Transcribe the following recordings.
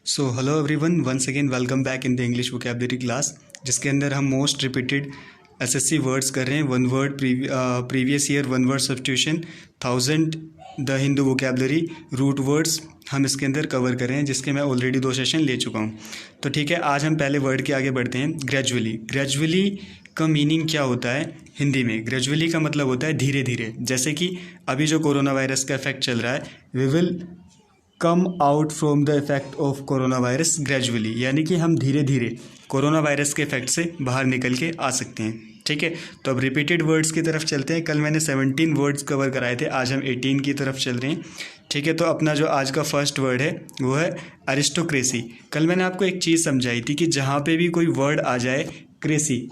So hello everyone, once again welcome back in the English vocabulary class, जिसके अंदर हम most repeated SSC words कर रहे हैं। One word previous year, one word substitution, 1000 the Hindu vocabulary, root words हम इसके अंदर कवर कर रहे हैं, जिसके मैं ऑलरेडी 2 सेशन ले चुका हूँ। तो ठीक है, आज हम पहले वर्ड के आगे बढ़ते हैं। ग्रेजुअली। ग्रेजुअली का मीनिंग क्या होता है हिंदी में? ग्रेजुअली का मतलब होता है धीरे धीरे। जैसे कि अभी जो कोरोना वायरस का इफेक्ट चल रहा है, we will come out from the effect of corona virus gradually, यानी कि हम धीरे धीरे कोरोना वायरस के इफेक्ट से बाहर निकल के आ सकते हैं। ठीक है, तो अब रिपीटेड वर्ड्स की तरफ चलते हैं। कल मैंने 17 वर्ड्स कवर कराए थे, आज हम 18 की तरफ चल रहे हैं। ठीक है, तो अपना जो आज का फर्स्ट वर्ड है वो है अरिस्टोक्रेसी। कल मैंने आपको एक चीज़ समझाई थी कि जहाँ पे भी कोई वर्ड आ जाए क्रेसी,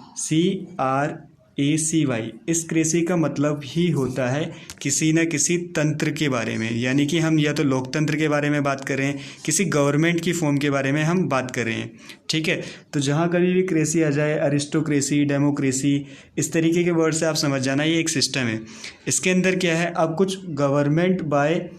CRACY, इस क्रेसी का मतलब ही होता है किसी न किसी तंत्र के बारे में, यानी कि हम या तो लोकतंत्र के बारे में बात कर रहे हैं, किसी गवर्नमेंट की फॉर्म के बारे में हम बात कर रहे हैं। ठीक है, तो जहाँ कभी भी क्रेसी आ जाए, अरिस्टोक्रेसी, डेमोक्रेसी, इस तरीके के वर्ड से आप समझ जाना ये एक सिस्टम है। इसके अंदर क्या है, अब कुछ government by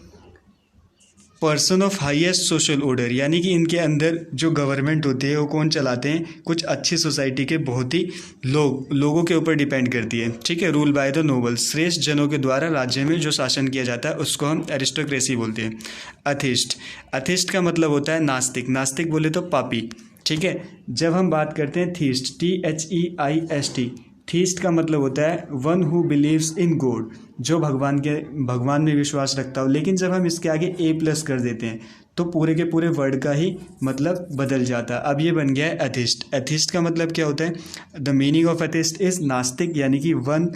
person of highest social order, यानी कि इनके अंदर जो गवर्नमेंट होती है वो कौन चलाते हैं? कुछ अच्छी सोसाइटी के बहुत ही लोगों के ऊपर डिपेंड करती है। ठीक है, रूल बाय द नोबल्स, श्रेष्ठ जनों के द्वारा राज्य में जो शासन किया जाता है उसको हम एरिस्टोक्रेसी बोलते हैं। अथिस्ट। अथिस्ट का मतलब होता है नास्तिक। नास्तिक बोले तो पापी। ठीक है, जब हम बात करते हैं थीस्ट, THEIST, थीस्ट का मतलब होता है one who believes in God, जो भगवान में विश्वास रखता हो। लेकिन जब हम इसके आगे A+ कर देते हैं तो पूरे के पूरे वर्ड का ही मतलब बदल जाता है। अब ये बन गया है एथिस्ट। एथिस्ट का मतलब क्या होता है? The meaning of atheist is नास्तिक, यानी कि one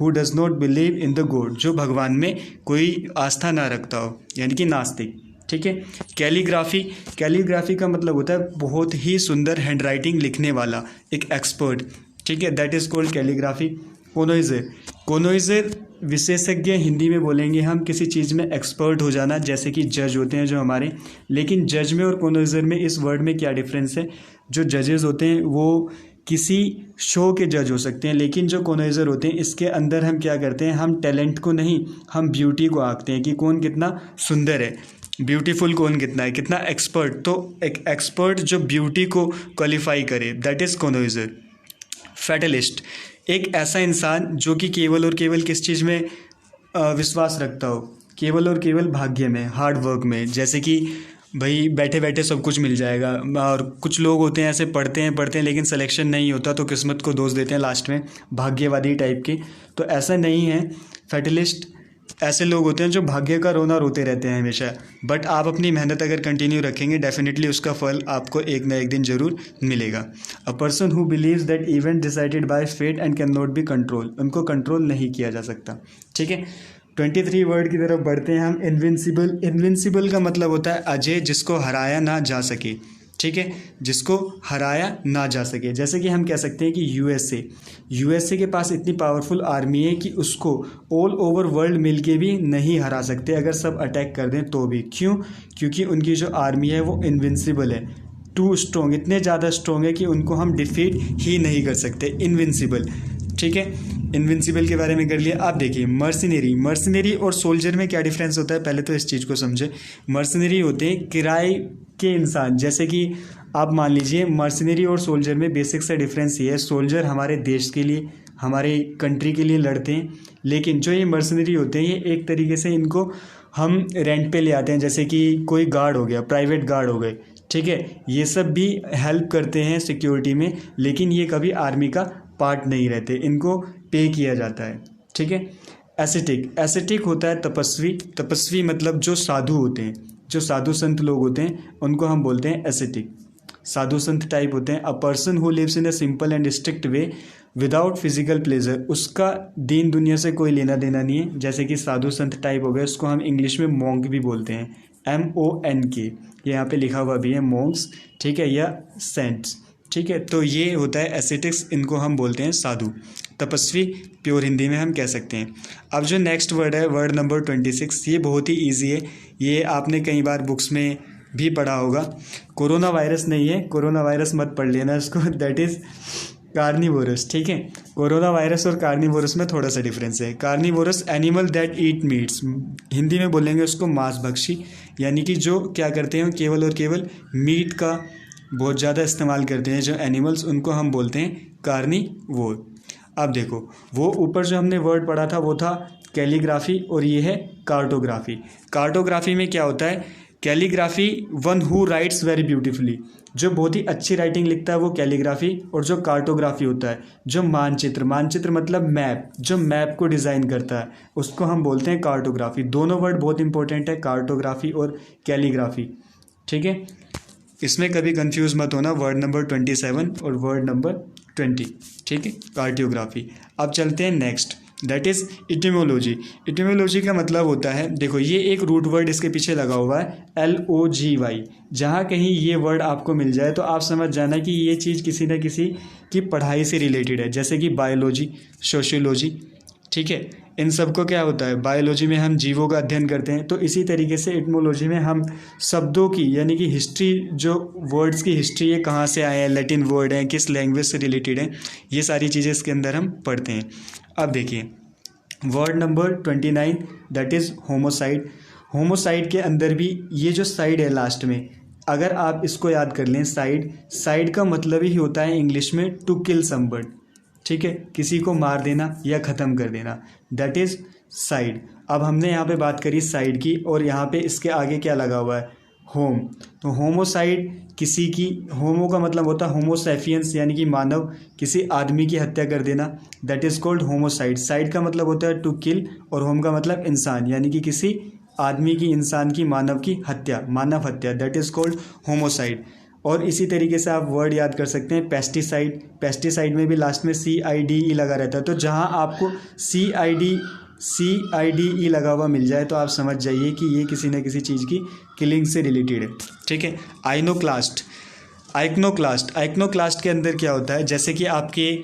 who does not believe in the God, जो भगवान में कोई आस्था ना रखता हो, यानी कि नास्तिक। ठीक है, कैलीग्राफी। कैलीग्राफी का मतलब होता है बहुत ही सुंदर हैंडराइटिंग लिखने वाला, एक एक्सपर्ट। ठीक है, दैट इज़ कॉल्ड कैलीग्राफी। कोनोइजर। कोनोइजर विशेषज्ञ हिंदी में बोलेंगे हम, किसी चीज़ में एक्सपर्ट हो जाना, जैसे कि जज होते हैं जो हमारे। लेकिन जज में और कोनोइजर में इस वर्ड में क्या डिफरेंस है? जो जजेस होते हैं वो किसी शो के जज हो सकते हैं, लेकिन जो कोनोइजर होते हैं इसके अंदर हम क्या करते हैं, हम टैलेंट को नहीं, हम ब्यूटी को आंकते हैं कि कौन कितना सुंदर है, ब्यूटीफुल कौन कितना है, कितना एक्सपर्ट। तो एक एक्सपर्ट जो ब्यूटी को क्वालिफाई करे, दैट इज़ कोनोइजर। फैटलिस्ट। एक ऐसा इंसान जो कि केवल और केवल किस चीज़ में विश्वास रखता हो? केवल और केवल भाग्य में, हार्ड वर्क में। जैसे कि भाई बैठे बैठे सब कुछ मिल जाएगा। और कुछ लोग होते हैं ऐसे पढ़ते हैं लेकिन सिलेक्शन नहीं होता तो किस्मत को दोष देते हैं लास्ट में, भाग्यवादी टाइप के। तो ऐसा नहीं है। फैटलिस्ट ऐसे लोग होते हैं जो भाग्य का रोना रोते रहते हैं हमेशा। बट आप अपनी मेहनत अगर कंटिन्यू रखेंगे, डेफिनेटली उसका फल आपको एक ना एक दिन जरूर मिलेगा। A person who believes that event decided by fate and can not be control, उनको कंट्रोल नहीं किया जा सकता। ठीक है, 23 वर्ड की तरफ बढ़ते हैं हम। इनविंसिबल। इनविंसिबल का मतलब होता है अजय, जिसको हराया ना जा सके। ठीक है, जिसको हराया ना जा सके। जैसे कि हम कह सकते हैं कि यूएसए के पास इतनी पावरफुल आर्मी है कि उसको ऑल ओवर वर्ल्ड मिलके भी नहीं हरा सकते, अगर सब अटैक कर दें तो भी। क्यों? क्योंकि उनकी जो आर्मी है वो इनविंसिबल है, टू स्ट्रॉन्ग, इतने ज़्यादा स्ट्रॉन्ग है कि उनको हम डिफीट ही नहीं कर सकते। इनविंसिबल। ठीक है, इनविंसिबल के बारे में कर लिया। आप देखिए मर्सिनरी। मर्सिनरी और सोल्जर में क्या डिफरेंस होता है, पहले तो इस चीज़ को समझे। मर्सिनरी होते हैं किराए के इंसान। जैसे कि आप मान लीजिए मर्सिनरी और सोल्जर में बेसिक सा डिफरेंस ये है, सोल्जर हमारे देश के लिए, हमारे कंट्री के लिए लड़ते हैं, लेकिन जो ये मर्सिनरी होते हैं ये एक तरीके से इनको हम रेंट पे ले आते हैं। जैसे कि कोई गार्ड हो गया, प्राइवेट गार्ड हो गए। ठीक है, ये सब भी हेल्प करते हैं सिक्योरिटी में, लेकिन ये कभी आर्मी का पार्ट नहीं रहते, इनको पे किया जाता है। ठीक है, एसेटिक। एसेटिक होता है तपस्वी। तपस्वी मतलब जो साधु होते हैं, जो साधु संत लोग होते हैं उनको हम बोलते हैं एसेटिक। साधु संत टाइप होते हैं। A person who lives in a simple and strict way without physical pleasure, उसका दीन दुनिया से कोई लेना देना नहीं है। जैसे कि साधु संत टाइप हो गए, उसको हम इंग्लिश में मॉन्क भी बोलते हैं, MONK, ये यहाँ पे लिखा हुआ भी है, मॉन्क्स। ठीक है, या सेंट्स। ठीक है, तो ये होता है एसेटिक्स, इनको हम बोलते हैं साधु। तपस्वी प्योर हिंदी में हम कह सकते हैं। अब जो नेक्स्ट वर्ड है, वर्ड नंबर 26, ये बहुत ही ईजी है, ये आपने कई बार बुक्स में भी पढ़ा होगा। कोरोना वायरस नहीं है, कोरोना वायरस मत पढ़ लेना इसको, दैट इज़ कार्निवोरस। ठीक है, कोरोना वायरस और कार्निवोरस में थोड़ा सा डिफरेंस है। Carnivorous animal that eat meets, Hindi में बोलेंगे उसको मांसभक्षी, यानी कि जो क्या करते हैं केवल और केवल मीट का बहुत ज़्यादा इस्तेमाल करते हैं जो एनिमल्स, उनको हम बोलते हैं कार्निवोर। अब देखो वो ऊपर जो हमने वर्ड पढ़ा था वो था कैलीग्राफी और ये है कार्टोग्राफी। कार्टोग्राफी में क्या होता है, calligraphy one who rights very beautifully, जो बहुत ही अच्छी राइटिंग लिखता है वो कैलीग्राफी, और जो कार्टोग्राफी होता है जो मानचित्र, मानचित्र मतलब मैप, जो मैप को डिज़ाइन करता है उसको हम बोलते हैं कार्टोग्राफी। दोनों वर्ड बहुत इंपॉर्टेंट है, कार्टोग्राफी और कैलीग्राफी, ठीक है। इसमें कभी कंफ्यूज मत होना, वर्ड नंबर 27 और वर्ड नंबर 20, ठीक है, कार्टोग्राफी। अब चलते हैं next, that is etymology. Etymology का मतलब होता है, देखो ये एक रूट वर्ड इसके पीछे लगा हुआ है LOGY। जहाँ कहीं ये वर्ड आपको मिल जाए तो आप समझ जाना कि ये चीज़ किसी न किसी की पढ़ाई से रिलेटेड है, जैसे कि बायोलॉजी, सोशियोलॉजी, ठीक है। इन सब को क्या होता है, बायोलॉजी में हम जीवों का अध्ययन करते हैं, तो इसी तरीके से इटिमोलॉजी में हम शब्दों की यानी कि हिस्ट्री, जो वर्ड्स की हिस्ट्री, ये कहाँ से आए हैं, लैटिन वर्ड हैं, किस लैंग्वेज से रिलेटेड हैं, ये सारी चीज़ें इसके अंदर हम पढ़ते हैं। अब देखिए word number 29 that is homicide. Homicide के अंदर भी ये जो साइड है लास्ट में, अगर आप इसको याद कर लें, साइड, साइड का मतलब ही होता है इंग्लिश में टू किल समबडी, ठीक है, किसी को मार देना या ख़त्म कर देना, दैट इज़ साइड। अब हमने यहाँ पे बात करी साइड की, और यहाँ पे इसके आगे क्या लगा हुआ है, होम। तो होमोसाइड किसी की, होमो का मतलब होता है होमोसैपियंस यानी कि मानव, किसी आदमी की हत्या कर देना, that is called homicide. Side का मतलब होता है टू किल, और होम का मतलब इंसान, यानी कि किसी आदमी की, इंसान की, मानव की हत्या, मानव हत्या, दैट इज़ कॉल्ड होमोसाइड। और इसी तरीके से आप वर्ड याद कर सकते हैं पेस्टिसाइड। पेस्टिसाइड में भी लास्ट में CIDE लगा रहता है, तो जहाँ आपको CIDE लगा हुआ मिल जाए तो आप समझ जाइए कि ये किसी न किसी चीज़ की किलिंग से रिलेटेड है, ठीक है। आइनोक्लास्ट, आइकनोक्लास्ट के अंदर क्या होता है, जैसे कि आपके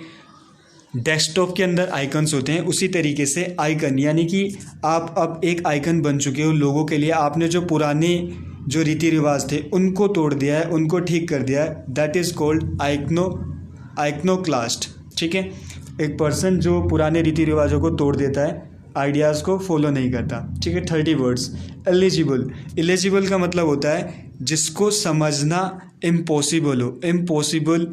डेस्कटॉप के अंदर आइकन्स होते हैं, उसी तरीके से आइकन, यानी कि आप अब एक आइकन बन चुके हो लोगों के लिए। आपने जो पुराने जो रीति रिवाज थे उनको तोड़ दिया है, उनको ठीक कर दिया है, दैट इज़ कॉल्ड आइकनोक्लास्ट, ठीक है। एक पर्सन जो पुराने रीति रिवाजों को तोड़ देता है, आइडियाज़ को फॉलो नहीं करता, ठीक है। 30 वर्ड्स। एलिजिबल, एलिजिबल का मतलब होता है जिसको समझना इम्पॉसिबल हो, इम्पॉसिबल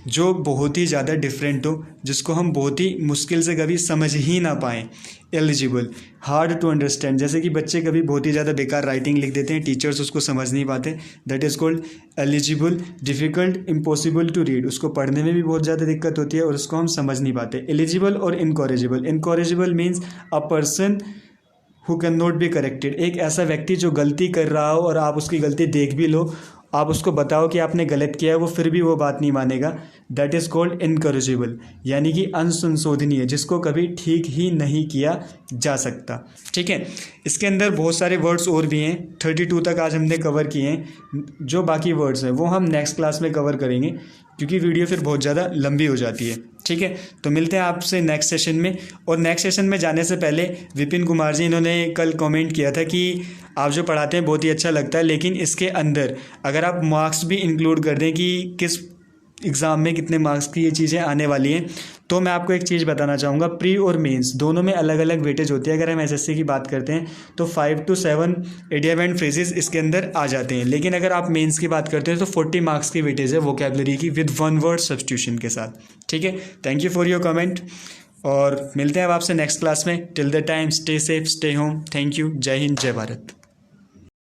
जो बहुत ही ज़्यादा डिफरेंट हो, जिसको हम बहुत ही मुश्किल से कभी समझ ही ना पाएँ, एलिजिबल। हार्ड टू अंडरस्टैंड, जैसे कि बच्चे कभी बहुत ही ज़्यादा बेकार राइटिंग लिख देते हैं, टीचर्स उसको समझ नहीं पाते, that is called eligible. Difficult, impossible to read, उसको पढ़ने में भी बहुत ज़्यादा दिक्कत होती है और उसको हम समझ नहीं पाते। एलिजिबल और incorrigible, incorrigible means a person who can not be corrected, एक ऐसा व्यक्ति जो गलती कर रहा हो और आप उसकी गलती देख भी लो, आप उसको बताओ कि आपने गलत किया है, वो फिर भी वो बात नहीं मानेगा, दैट इज़ कॉल्ड इनकरेजिबल, यानी कि अनसंशोधनीय, जिसको कभी ठीक ही नहीं किया जा सकता, ठीक है। इसके अंदर बहुत सारे वर्ड्स और भी हैं, 32 तक आज हमने कवर किए हैं। जो बाकी वर्ड्स हैं वो हम नेक्स्ट क्लास में कवर करेंगे, क्योंकि वीडियो फिर बहुत ज़्यादा लंबी हो जाती है, ठीक है। तो मिलते हैं आपसे नेक्स्ट सेशन में। और नेक्स्ट सेशन में जाने से पहले विपिन कुमार जी, इन्होंने कल कमेंट किया था कि आप जो पढ़ाते हैं बहुत ही अच्छा लगता है, लेकिन इसके अंदर अगर आप मार्क्स भी इंक्लूड कर दें कि किस एग्ज़ाम में कितने मार्क्स की ये चीज़ें आने वाली हैं, तो मैं आपको एक चीज़ बताना चाहूँगा, प्री और मेंस दोनों में अलग अलग वेटेज होती है। अगर हम SSC की बात करते हैं तो 5 to 7 इडियम एंड फ्रेजेस इसके अंदर आ जाते हैं, लेकिन अगर आप मेंस की बात करते हैं तो 40 मार्क्स की वेटेज है वोकैबुलरी की विद 1 वर्ड सब्स्टिट्यूशन के साथ, ठीक है। Thank you for your comment, और मिलते हैं अब आपसे नेक्स्ट क्लास में। Till the time stay safe, stay home. Thank you. जय हिंद, जय भारत।